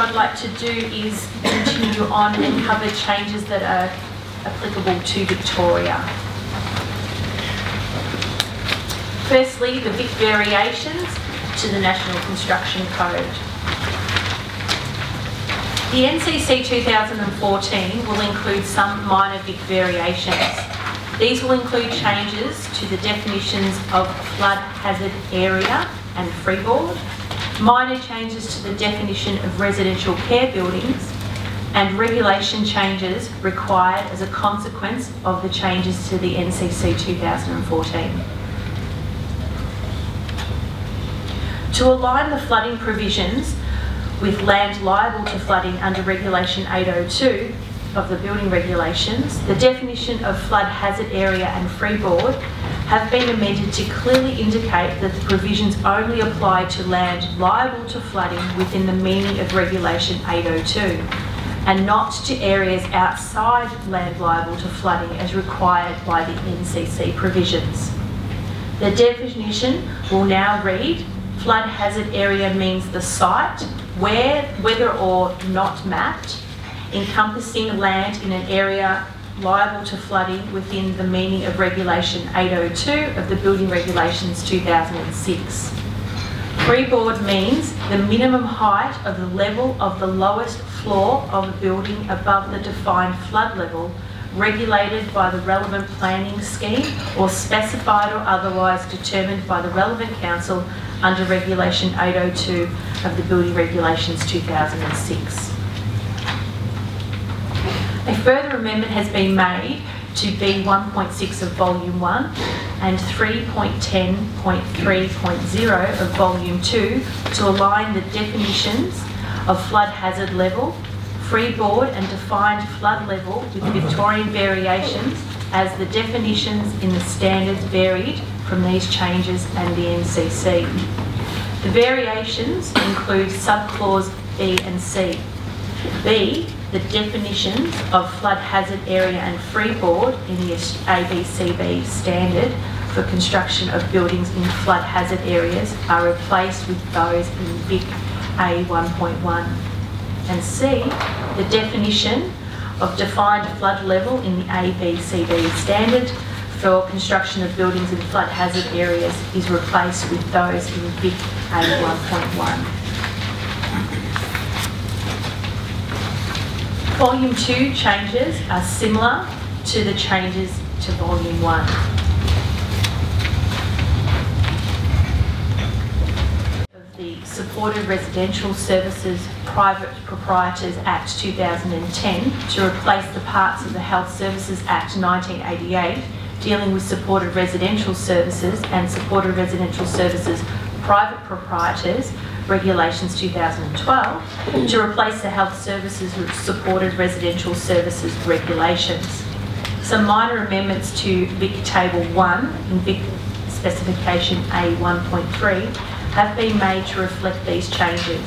I'd like to do is continue on and cover changes that are applicable to Victoria. Firstly, the Vic variations to the National Construction Code. The NCC 2014 will include some minor Vic variations. These will include changes to the definitions of flood hazard area and freeboard, minor changes to the definition of residential care buildings, and regulation changes required as a consequence of the changes to the NCC 2014. To align the flooding provisions with land liable to flooding under Regulation 802 of the building regulations, the definition of flood hazard area and freeboard have been amended to clearly indicate that the provisions only apply to land liable to flooding within the meaning of Regulation 802 and not to areas outside land liable to flooding as required by the NCC provisions. The definition will now read: flood hazard area means the site where, whether or not mapped, encompassing land in an area liable to flooding within the meaning of Regulation 802 of the Building Regulations 2006. Freeboard means the minimum height of the level of the lowest floor of a building above the defined flood level, regulated by the relevant planning scheme or specified or otherwise determined by the relevant council under Regulation 802 of the Building Regulations 2006. A further amendment has been made to B1.6 of Volume 1 and 3.10.3.0 of Volume 2 to align the definitions of flood hazard level, freeboard and defined flood level with Victorian variations as the definitions in the standards varied from these changes and the NCC. The variations include subclause B and C. B, the definitions of flood hazard area and freeboard in the ABCB standard for construction of buildings in flood hazard areas are replaced with those in Vic A 1.1. And C, the definition of defined flood level in the ABCB standard for construction of buildings in flood hazard areas is replaced with those in Vic A 1.1. Volume 2 changes are similar to the changes to Volume 1. Of the Supported Residential Services Private Proprietors Act 2010 to replace the parts of the Health Services Act 1988 dealing with supported residential services and supported residential services private proprietors Regulations 2012 to replace the Health Services with Supported Residential Services Regulations. Some minor amendments to Vic Table 1 in Vic Specification A 1.3 have been made to reflect these changes.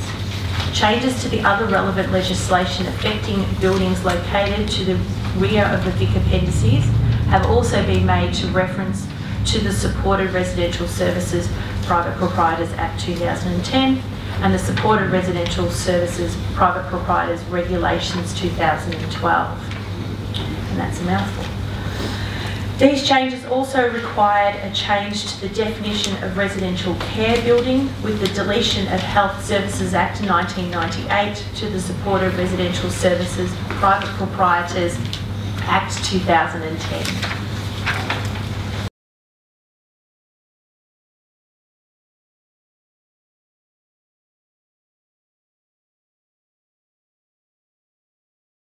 Changes to the other relevant legislation affecting buildings located to the rear of the Vic appendices have also been made to reference to the Supported Residential Services Private Proprietors Act 2010 and the Supported Residential Services Private Proprietors Regulations 2012. And that's a mouthful. These changes also required a change to the definition of residential care building with the deletion of Health Services Act 1998 to the Supported Residential Services Private Proprietors Act 2010.